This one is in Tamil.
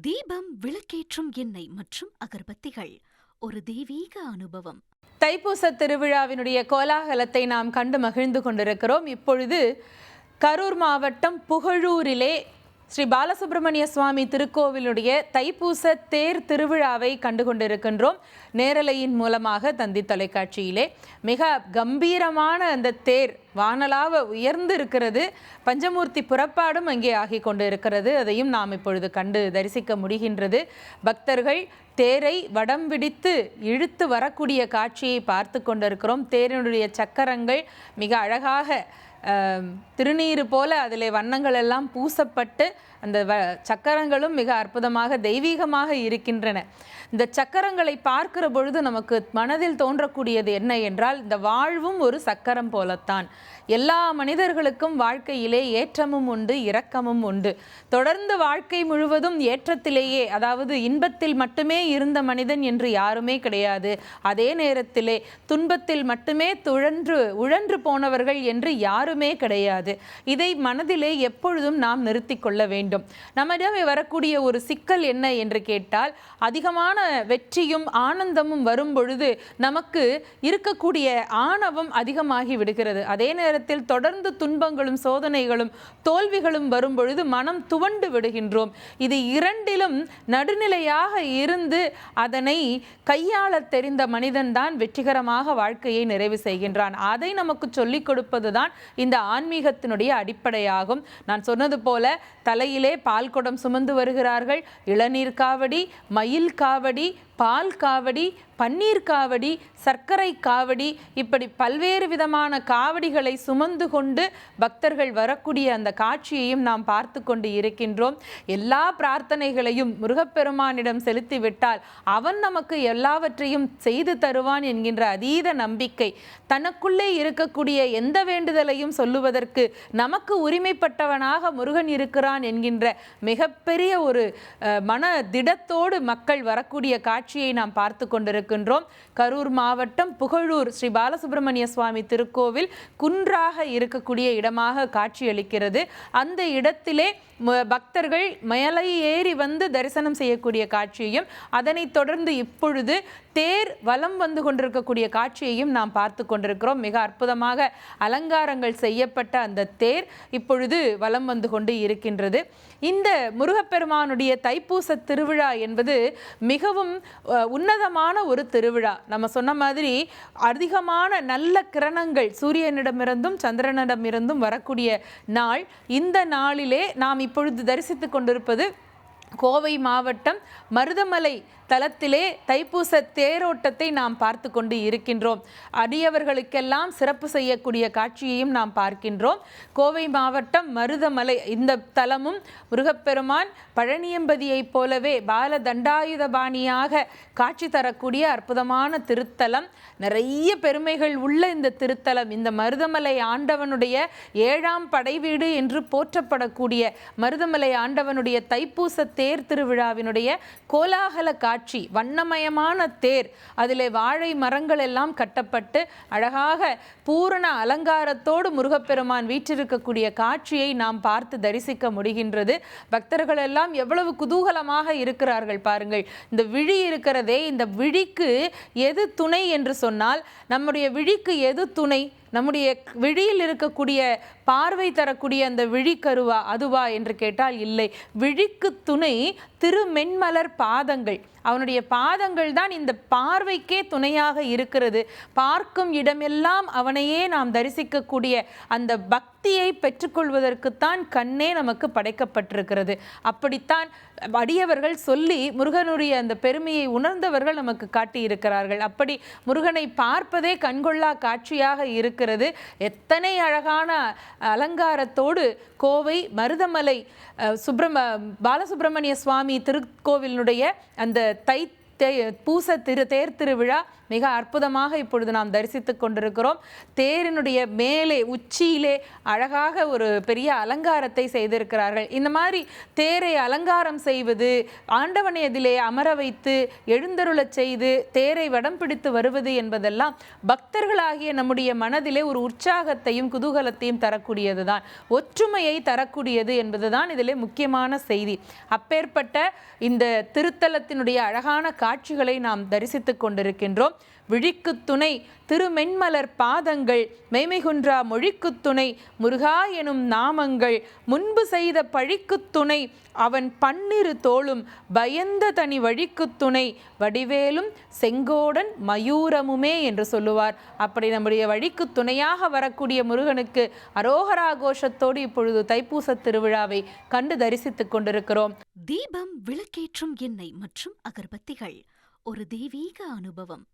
தீபம், விளக்கேற்றும் எண்ணெய் மற்றும் அகர்பத்திகள் ஒரு தெய்வீக அனுபவம். தைப்பூச திருவிழாவினுடைய கோலாகலத்தை நாம் கண்டு மகிழ்ந்து கொண்டிருக்கிறோம். இப்பொழுது கரூர் மாவட்டம் புகழூரிலே ஸ்ரீ பாலசுப்ரமணிய சுவாமி திருக்கோவிலுடைய தைப்பூச தேர் திருவிழாவை கண்டு கொண்டிருக்கின்றோம். நேரலையின் மூலமாக தந்தி தொலைக்காட்சியிலே மிக கம்பீரமான அந்த தேர் வானலாவ உயர்ந்து இருக்கிறது. பஞ்சமூர்த்தி புறப்பாடும் அங்கே ஆகி கொண்டு இருக்கிறது. அதையும் நாம் இப்பொழுது கண்டு தரிசிக்க முடிகின்றது. பக்தர்கள் தேரை வடம் பிடித்து இழுத்து வரக்கூடிய காட்சியை பார்த்து கொண்டிருக்கிறோம். தேரினுடைய சக்கரங்கள் மிக அழகாக திருநீறு போல அதில் வண்ணங்கள் எல்லாம் பூசப்பட்டு அந்த சக்கரங்களும் மிக அற்புதமாக தெய்வீகமாக இருக்கின்றன. இந்த சக்கரங்களை பார்க்கிற பொழுது நமக்கு மனதில் தோன்றக்கூடியது என்ன என்றால், இந்த வாழ்வும் ஒரு சக்கரம் போலத்தான். எல்லா மனிதர்களுக்கும் வாழ்க்கையிலே ஏற்றமும் உண்டு, இரக்கமும் உண்டு. தொடர்ந்து வாழ்க்கை முழுவதும் ஏற்றத்திலேயே, அதாவது இன்பத்தில் மட்டுமே இருந்த மனிதன் என்று யாருமே கிடையாது. அதே நேரத்திலே துன்பத்தில் மட்டுமே உழன்று போனவர்கள் என்று யாருமே கிடையாது. இதை மனதிலே எப்பொழுதும் நாம் நிறுத்தி கொள்ள வேண்டும். நம்மிடம் வரக்கூடிய ஒரு சிக்கல் என்ன என்று கேட்டால், அதிகமான வெற்றியும் ஆனந்தமும் வரும் பொழுது நமக்கு இருக்கக்கூடிய ஆணவம் அதிகமாகி விடுகிறது. அதே நேரத்தில் தொடர்ந்து துன்பங்களும் சோதனைகளும் தோல்விகளும் வரும் பொழுது மனம் துவண்டு விடுகின்றோம். இது இரண்டிலும் நடுநிலையாக இருந்து அதனை கையாள தெரிந்த மனிதன்தான் வெற்றிகரமாக வாழ்க்கையை நிறைவு செய்கின்றான். அதை நமக்கு சொல்லிக் கொடுப்பதுதான் இந்த ஆன்மீகத்தினுடைய அடிப்படையாகும். நான் சொன்னது போல தலையிலே பால் குடம் சுமந்து வருகிறார்கள். இளநீர் காவடி, மயில் காவடி, பால் காவடி, பன்னீர் காவடி, சர்க்கரை காவடி, இப்படி பல்வேறு விதமான காவடிகளை சுமந்து கொண்டு பக்தர்கள் வரக்கூடிய அந்த காட்சியையும் நாம் பார்த்து கொண்டு இருக்கின்றோம். எல்லா பிரார்த்தனைகளையும் முருகப்பெருமானிடம் செலுத்திவிட்டால் அவன் நமக்கு எல்லாவற்றையும் செய்து தருவான் என்கின்ற அதீத நம்பிக்கை, தனக்குள்ளே இருக்கக்கூடிய எந்த வேண்டுதலையும் சொல்லுவதற்கு நமக்கு உரிமைப்பட்டவனாக முருகன் இருக்கிறான் என்கின்ற மிகப்பெரிய ஒரு மன திடத்தோடு மக்கள் வரக்கூடிய காட்சியை நாம் பார்த்து கொண்டிருக்கிறோம். கரூர் மாவட்டம் புகழூர் ஸ்ரீ பாலசுப்ரமணிய சுவாமி திருக்கோவில் குன்றாக இருக்கக்கூடிய இடமாக காட்சியளிக்கிறது. அந்த இடத்திலே பக்தர்கள் மலை ஏறி வந்து தரிசனம் செய்யக்கூடிய காட்சியையும், அதனைத் தொடர்ந்து இப்பொழுது தேர் வலம் வந்து கொண்டிருக்கக்கூடிய காட்சியையும் நாம் பார்த்து கொண்டிருக்கிறோம். மிக அற்புதமாக அலங்காரங்கள் செய்யப்பட்ட அந்த தேர் இப்பொழுது வலம் வந்து கொண்டு இருக்கின்றது. இந்த முருகப்பெருமானுடைய தைப்பூச திருவிழா என்பது மிகவும் உன்னதமான ஒரு திருவிழா. நம்ம சொன்ன மாதிரி அதிகமான நல்ல கிரணங்கள் சூரியனிடமிருந்தும் சந்திரனிடமிருந்தும் வரக்கூடிய நாள். இந்த நாளிலே நாம் இப்பொழுது தரிசித்துக் கொண்டிருப்பது கோவை மாவட்டம் மருதமலை தலத்திலே தைப்பூச தேரோட்டத்தை நாம் பார்த்து கொண்டு இருக்கின்றோம். அடியவர்களுக்கெல்லாம் சிறப்பு செய்யக்கூடிய காட்சியையும் நாம் பார்க்கின்றோம். கோவை மாவட்டம் மருதமலை இந்த தலமும் முருகப்பெருமான் பழனியம்பதியைப் போலவே பால தண்டாயுதபாணியாக காட்சி தரக்கூடிய அற்புதமான திருத்தலம். நிறைய பெருமைகள் உள்ள இந்த திருத்தலம், இந்த மருதமலை ஆண்டவனுடைய 7ஆம் படைவீடு என்று போற்றப்படக்கூடிய மருதமலை ஆண்டவனுடைய தைப்பூச தேர் திருவிழாவினுடைய கோலாகல காட்சி, வண்ணமயமான தேர், அதிலே வாழை மரங்கள் எல்லாம் கட்டப்பட்டு அழகாக பூரண அலங்காரத்தோடு முருகப்பெருமான் வீற்றிருக்கக்கூடிய காட்சியை நாம் பார்த்து தரிசிக்க முடிகின்றது. பக்தர்கள் எல்லாம் எவ்வளவு குதூகலமாக இருக்கிறார்கள் பாருங்கள். இந்த விழி இருக்கிறதே, இந்த விழிக்கு எது துணை என்று சொன்னால், நம்முடைய விழிக்கு எது துணை? நம்முடைய விழியில் இருக்கக்கூடிய பார்வை தரக்கூடிய அந்த விழிக்கருவா அதுவா என்று கேட்டால் இல்லை. விழிக்கு துணை திருமென்மலர் பாதங்கள். அவனுடைய பாதங்கள் தான் இந்த பார்வைக்கே துணையாக இருக்கிறது. பார்க்கும் இடமெல்லாம் அவனையே நாம் தரிசிக்கக்கூடிய அந்த பக்தியை பெற்றுக்கொள்வதற்குத்தான் கண்ணே நமக்கு படைக்கப்பட்டிருக்கிறது. அப்படித்தான் அடியவர்கள் சொல்லி முருகனுடைய அந்த பெருமையை உணர்ந்தவர்கள் நமக்கு காட்டியிருக்கிறார்கள். அப்படி முருகனை பார்ப்பதே கண்கொள்ளா காட்சியாக இருக்கிறது. எத்தனை அழகான அலங்காரத்தோடு கோவை மருதமலை பாலசுப்ரமணிய சுவாமி திருக்கோவிலினுடைய அந்த தேர் திருவிழா மிக அற்புதமாக இப்பொழுது நாம் தரிசித்துக் கொண்டிருக்கிறோம். தேரினுடைய மேலே உச்சியிலே அழகாக ஒரு பெரிய அலங்காரத்தை செய்திருக்கிறார்கள். இந்த மாதிரி தேரை அலங்காரம் செய்வது, ஆண்டவனை அதிலே அமர வைத்து எழுந்தருளச் செய்து தேரை வடம் பிடித்து வருவது என்பதெல்லாம் பக்தர்களாகிய நம்முடைய மனதிலே ஒரு உற்சாகத்தையும் குதூகலத்தையும் தரக்கூடியதுதான், ஒற்றுமையை தரக்கூடியது என்பதுதான் இதிலே முக்கியமான செய்தி. அப்பேற்பட்ட இந்த திருத்தலத்தினுடைய அழகான காட்சிகளை நாம் தரிசித்துக் கொண்டிருக்கின்றோம். விழிக்குத் துணை திருமென்மலர் பாதங்கள், மெய்மைகுன்றா மொழிக்குத் துணை முருகா எனும் நாமங்கள், முன்பு செய்த பழிக்குத் துணை அவன் பன்னிரு தோளும், பயந்த தனி வழிக்குத் துணை வடிவேலும் செங்கோடன் மயூரமுமே என்று சொல்லுவார். அப்படி நம்முடைய வழிக்கு துணையாக வரக்கூடிய முருகனுக்கு அரோகரா கோஷத்தோடு இப்பொழுது தைப்பூச திருவிழாவை கண்டு தரிசித்துக் கொண்டிருக்கிறோம். தீபம், விளக்கேற்றும் எண்ணெய் மற்றும் அகர்பத்திகள் ஒரு தெய்வீக அனுபவம்.